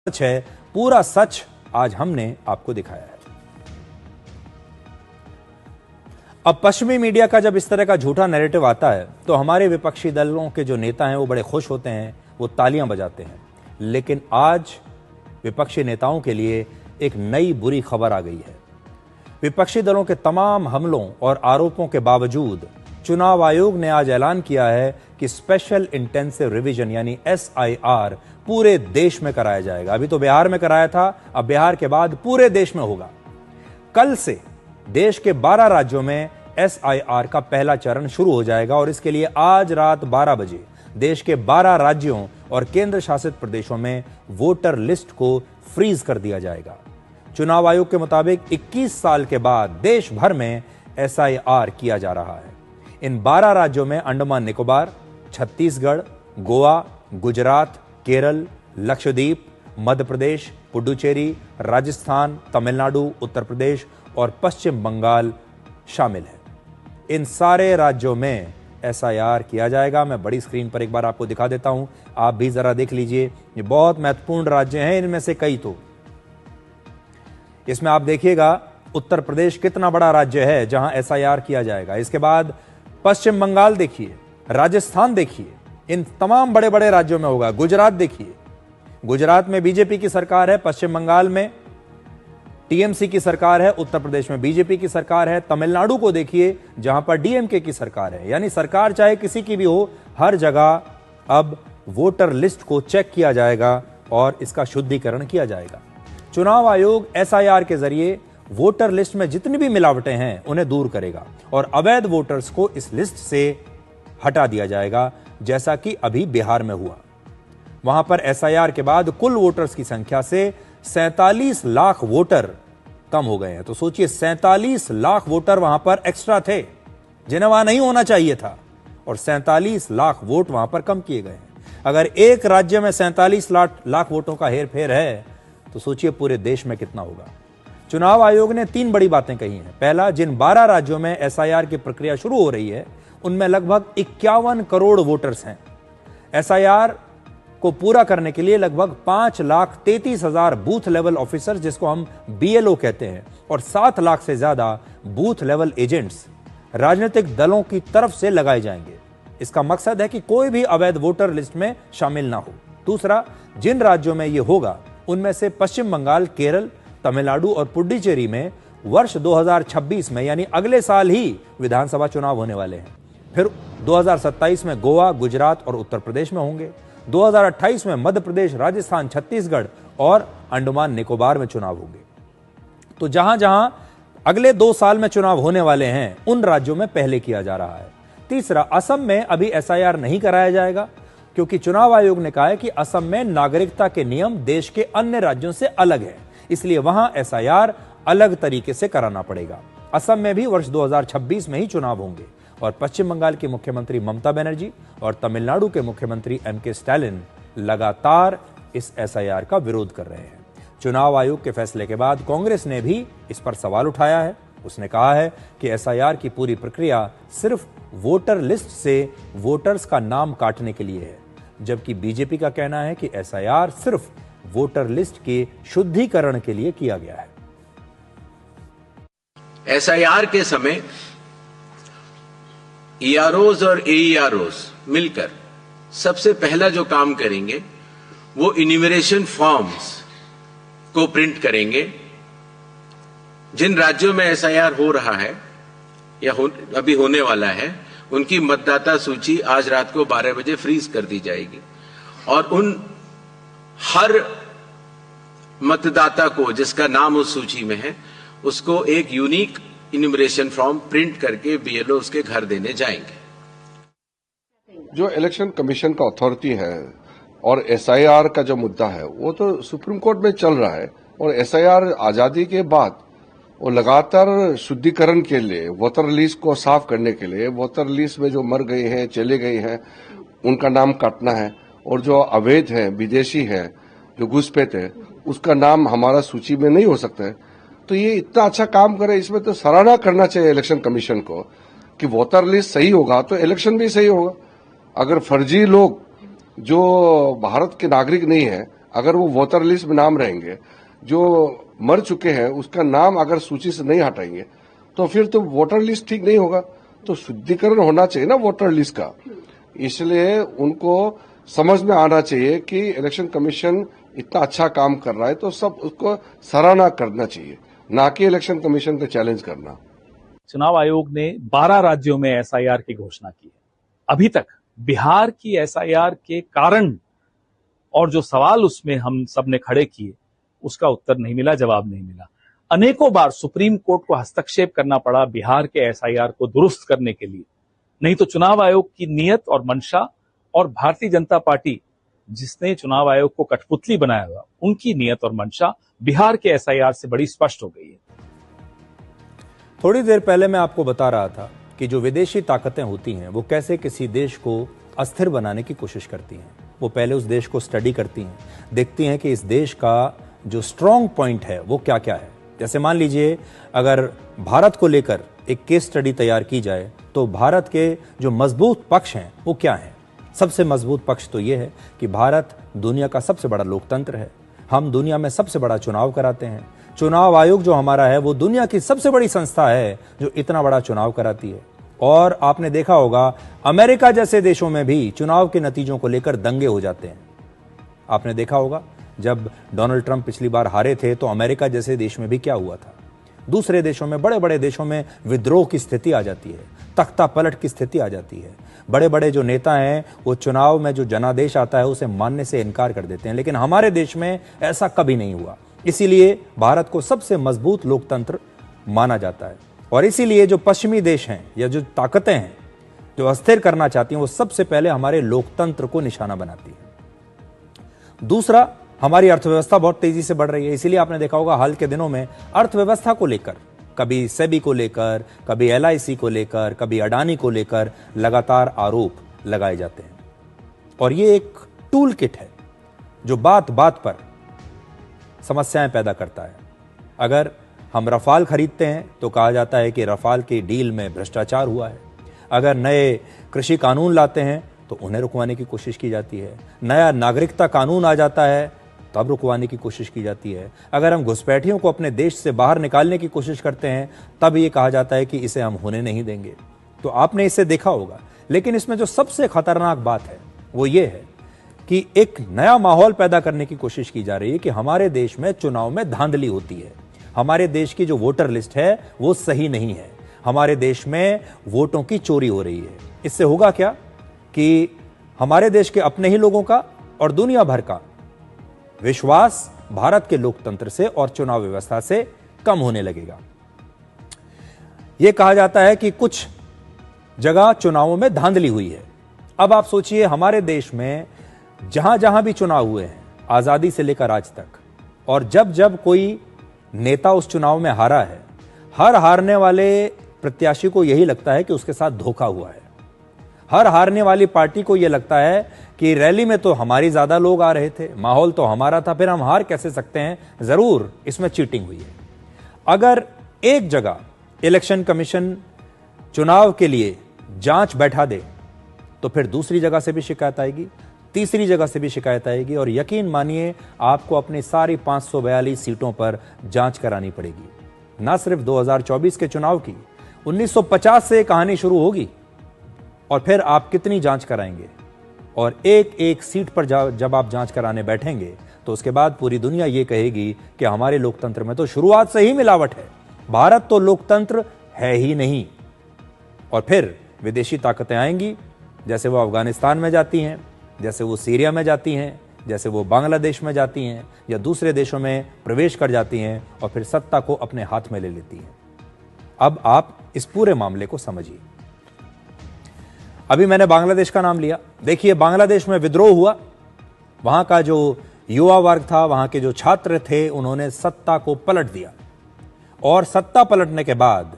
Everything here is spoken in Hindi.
सच है, पूरा सच आज हमने आपको दिखाया है। अब पश्चिमी मीडिया का जब इस तरह का झूठा नैरेटिव आता है तो हमारे विपक्षी दलों के जो नेता हैं वो बड़े खुश होते हैं, वो तालियां बजाते हैं। लेकिन आज विपक्षी नेताओं के लिए एक नई बुरी खबर आ गई है। विपक्षी दलों के तमाम हमलों और आरोपों के बावजूद चुनाव आयोग ने आज ऐलान किया है कि स्पेशल इंटेंसिव रिवीजन यानी SIR पूरे देश में कराया जाएगा। अभी तो बिहार में कराया था, अब बिहार के बाद पूरे देश में होगा। कल से देश के 12 राज्यों में SIR का पहला चरण शुरू हो जाएगा और इसके लिए आज रात 12 बजे देश के 12 राज्यों और केंद्र शासित प्रदेशों में वोटर लिस्ट को फ्रीज कर दिया जाएगा। चुनाव आयोग के मुताबिक 21 साल के बाद देश भर में SIR किया जा रहा है। इन 12 राज्यों में अंडमान निकोबार, छत्तीसगढ़, गोवा, गुजरात, केरल, लक्षद्वीप, मध्य प्रदेश, पुडुचेरी, राजस्थान, तमिलनाडु, उत्तर प्रदेश और पश्चिम बंगाल शामिल है। इन सारे राज्यों में SIR किया जाएगा। मैं बड़ी स्क्रीन पर एक बार आपको दिखा देता हूं, आप भी जरा देख लीजिए। ये बहुत महत्वपूर्ण राज्य हैं, इनमें से कई तो इसमें आप देखिएगा उत्तर प्रदेश कितना बड़ा राज्य है जहां SIR किया जाएगा। इसके बाद पश्चिम बंगाल देखिए, राजस्थान देखिए, इन तमाम बड़े बड़े राज्यों में होगा। गुजरात देखिए, गुजरात में बीजेपी की सरकार है, पश्चिम बंगाल में TMC की सरकार है, उत्तर प्रदेश में बीजेपी की सरकार है। तमिलनाडु को देखिए जहां पर DMK की सरकार है। यानी सरकार चाहे किसी की भी हो, हर जगह अब वोटर लिस्ट को चेक किया जाएगा और इसका शुद्धिकरण किया जाएगा। चुनाव आयोग SIR के जरिए वोटर लिस्ट में जितनी भी मिलावटें हैं उन्हें दूर करेगा और अवैध वोटर्स को इस लिस्ट से हटा दिया जाएगा, जैसा कि अभी बिहार में हुआ। वहां पर SIR के बाद कुल वोटर्स की संख्या से 47 लाख वोटर कम हो गए हैं। तो सोचिए 47 लाख वोटर वहां पर एक्स्ट्रा थे जिन्हें वहां नहीं होना चाहिए था और 47 लाख वोट वहां पर कम किए गए हैं। अगर एक राज्य में 47 लाख वोटों का हेरफेर है तो सोचिए पूरे देश में कितना होगा। चुनाव आयोग ने 3 बड़ी बातें कही हैं। पहला, जिन 12 राज्यों में SIR की प्रक्रिया शुरू हो रही है उनमें लगभग 51 करोड़ वोटर्स हैं। SIR को पूरा करने के लिए लगभग 5,33,000 बूथ लेवल ऑफिसर, जिसको हम BLO कहते हैं, और 7 लाख से ज्यादा बूथ लेवल एजेंट्स राजनीतिक दलों की तरफ से लगाए जाएंगे। इसका मकसद है कि कोई भी अवैध वोटर लिस्ट में शामिल ना हो। दूसरा, जिन राज्यों में यह होगा उनमें से पश्चिम बंगाल, केरल, तमिलनाडु और पुडुचेरी में वर्ष 2026 में यानी अगले साल ही विधानसभा चुनाव होने वाले हैं। फिर 2027 में गोवा, गुजरात और उत्तर प्रदेश में होंगे। 2028 में मध्य प्रदेश, राजस्थान, छत्तीसगढ़ और अंडमान निकोबार में चुनाव होंगे। तो जहां जहां अगले 2 साल में चुनाव होने वाले हैं उन राज्यों में पहले किया जा रहा है। तीसरा, असम में अभी SIR नहीं कराया जाएगा क्योंकि चुनाव आयोग ने कहा है कि असम में नागरिकता के नियम देश के अन्य राज्यों से अलग है, इसलिए वहां SIR अलग तरीके से कराना पड़ेगा। असम में भी वर्ष 2026 में ही चुनाव होंगे और पश्चिम बंगाल की मुख्यमंत्री ममता बनर्जी और तमिलनाडु के मुख्यमंत्री MK स्टालिन लगातार इस SIR का विरोध कर रहे हैं। चुनाव आयोग के फैसले के बाद कांग्रेस ने भी इस पर सवाल उठाया है। उसने कहा है कि SIR की पूरी प्रक्रिया सिर्फ वोटर लिस्ट से वोटर्स का नाम काटने के लिए है, जबकि बीजेपी का कहना है कि SIR सिर्फ वोटर लिस्ट के शुद्धिकरण के लिए किया गया है। SIR के समय EROs और AEROs मिलकर सबसे पहला जो काम करेंगे वो इन्यूमरेशन फॉर्म्स को प्रिंट करेंगे। जिन राज्यों में SIR हो रहा है या अभी होने वाला है उनकी मतदाता सूची आज रात को 12 बजे फ्रीज कर दी जाएगी और उन हर मतदाता को जिसका नाम उस सूची में है उसको एक यूनिक इन्यूमरेशन फॉर्म प्रिंट करके BLO उसके घर देने जाएंगे। जो इलेक्शन कमीशन का अथॉरिटी है और SIR का जो मुद्दा है वो तो सुप्रीम कोर्ट में चल रहा है और SIR आजादी के बाद वो लगातार शुद्धिकरण के लिए, वोटर लिस्ट को साफ करने के लिए, वोटर लिस्ट में जो मर गए हैं, चले गए हैं, उनका नाम काटना है और जो अवैध है, विदेशी है, जो घुसपैठ है, उसका नाम हमारा सूची में नहीं हो सकता है। तो ये इतना अच्छा काम करे, इसमें तो सराहना करना चाहिए इलेक्शन कमीशन को कि वोटर लिस्ट सही होगा तो इलेक्शन भी सही होगा। अगर फर्जी लोग जो भारत के नागरिक नहीं है अगर वो वोटर लिस्ट में नाम रहेंगे, जो मर चुके हैं उसका नाम अगर सूची से नहीं हटाएंगे तो फिर तो वोटर लिस्ट ठीक नहीं होगा। तो शुद्धिकरण होना चाहिए ना वोटर लिस्ट का। इसलिए उनको समझ में आना चाहिए कि इलेक्शन कमीशन इतना अच्छा काम कर रहा है तो सब उसको सराहना करना चाहिए, ना कि इलेक्शन कमीशन को चैलेंज करना। चुनाव आयोग ने 12 राज्यों में एसआईआर की घोषणा की है। अभी तक बिहार की एसआईआर के कारण और जो सवाल उसमें हम सब ने खड़े किए उसका उत्तर नहीं मिला, जवाब नहीं मिला। अनेकों बार सुप्रीम कोर्ट को हस्तक्षेप करना पड़ा बिहार के एसआईआर को दुरुस्त करने के लिए। नहीं तो चुनाव आयोग की नीयत और मंशा और भारतीय जनता पार्टी जिसने चुनाव आयोग को कठपुतली बनाया हुआ, उनकी नीयत और मंशा बिहार के एसआईआर से बड़ी स्पष्ट हो गई है। थोड़ी देर पहले मैं आपको बता रहा था कि जो विदेशी ताकतें होती हैं वो कैसे किसी देश को अस्थिर बनाने की कोशिश करती हैं। वो पहले उस देश को स्टडी करती हैं, देखती हैं कि इस देश का जो स्ट्रॉन्ग पॉइंट है वो क्या क्या है। जैसे मान लीजिए अगर भारत को लेकर एक केस स्टडी तैयार की जाए तो भारत के जो मजबूत पक्ष हैं वो क्या हैं। सबसे मजबूत पक्ष तो ये है कि भारत दुनिया का सबसे बड़ा लोकतंत्र है, हम दुनिया में सबसे बड़ा चुनाव कराते हैं। चुनाव आयोग जो हमारा है वो दुनिया की सबसे बड़ी संस्था है जो इतना बड़ा चुनाव कराती है। और आपने देखा होगा अमेरिका जैसे देशों में भी चुनाव के नतीजों को लेकर दंगे हो जाते हैं। आपने देखा होगा जब डोनाल्ड ट्रंप पिछली बार हारे थे तो अमेरिका जैसे देश में भी क्या हुआ था। दूसरे देशों में, बड़े बड़े देशों में विद्रोह की स्थिति आ जाती है, तख्ता पलट की स्थिति आ जाती है। बड़े बड़े जो नेता हैं वो चुनाव में जो जनादेश आता है उसे मानने से इनकार कर देते हैं, लेकिन हमारे देश में ऐसा कभी नहीं हुआ। इसीलिए भारत को सबसे मजबूत लोकतंत्र माना जाता है। और इसीलिए जो पश्चिमी देश हैं या जो ताकतें हैं जो अस्थिर करना चाहती हैं वो सबसे पहले हमारे लोकतंत्र को निशाना बनाती है। दूसरा, हमारी अर्थव्यवस्था बहुत तेजी से बढ़ रही है। इसीलिए आपने देखा होगा हाल के दिनों में अर्थव्यवस्था को लेकर, कभी सेबी को लेकर, कभी एलआईसी को लेकर, कभी अडानी को लेकर लगातार आरोप लगाए जाते हैं। और ये एक टूल किट है जो बात बात पर समस्याएं पैदा करता है। अगर हम रफाल खरीदते हैं तो कहा जाता है कि रफाल की डील में भ्रष्टाचार हुआ है। अगर नए कृषि कानून लाते हैं तो उन्हें रुकवाने की कोशिश की जाती है। नया नागरिकता कानून आ जाता है तब रुकवाने की कोशिश की जाती है। अगर हम घुसपैठियों को अपने देश से बाहर निकालने की कोशिश करते हैं तब ये कहा जाता है कि इसे हम होने नहीं देंगे। तो आपने इसे देखा होगा। लेकिन इसमें जो सबसे खतरनाक बात है वो ये है कि एक नया माहौल पैदा करने की कोशिश की जा रही है कि हमारे देश में चुनाव में धांधली होती है। हमारे देश की जो वोटर लिस्ट है वो सही नहीं है। हमारे देश में वोटों की चोरी हो रही है। इससे होगा क्या कि हमारे देश के अपने ही लोगों का और दुनिया भर का विश्वास भारत के लोकतंत्र से और चुनाव व्यवस्था से कम होने लगेगा। यह कहा जाता है कि कुछ जगह चुनावों में धांधली हुई है। अब आप सोचिए हमारे देश में जहां जहां भी चुनाव हुए हैं आजादी से लेकर आज तक, और जब जब कोई नेता उस चुनाव में हारा है, हर हारने वाले प्रत्याशी को यही लगता है कि उसके साथ धोखा हुआ है। हर हारने वाली पार्टी को यह लगता है कि रैली में तो हमारी ज्यादा लोग आ रहे थे, माहौल तो हमारा था, फिर हम हार कैसे सकते हैं, जरूर इसमें चीटिंग हुई है। अगर एक जगह इलेक्शन कमीशन चुनाव के लिए जांच बैठा दे तो फिर दूसरी जगह से भी शिकायत आएगी, तीसरी जगह से भी शिकायत आएगी, और यकीन मानिए आपको अपनी सारी 542 सीटों पर जांच करानी पड़ेगी। ना सिर्फ 2024 के चुनाव की, 1950 से कहानी शुरू होगी। और फिर आप कितनी जांच कराएंगे, और एक एक सीट पर जब आप जांच कराने बैठेंगे तो उसके बाद पूरी दुनिया ये कहेगी कि हमारे लोकतंत्र में तो शुरुआत से ही मिलावट है, भारत तो लोकतंत्र है ही नहीं। और फिर विदेशी ताकतें आएंगी, जैसे वो अफगानिस्तान में जाती हैं, जैसे वो सीरिया में जाती हैं, जैसे वो बांग्लादेश में जाती हैं या दूसरे देशों में प्रवेश कर जाती हैं और फिर सत्ता को अपने हाथ में ले लेती हैं। अब आप इस पूरे मामले को समझिए। अभी मैंने बांग्लादेश का नाम लिया। देखिए बांग्लादेश में विद्रोह हुआ, वहां का जो युवा वर्ग था, वहां के जो छात्र थे, उन्होंने सत्ता को पलट दिया, और सत्ता पलटने के बाद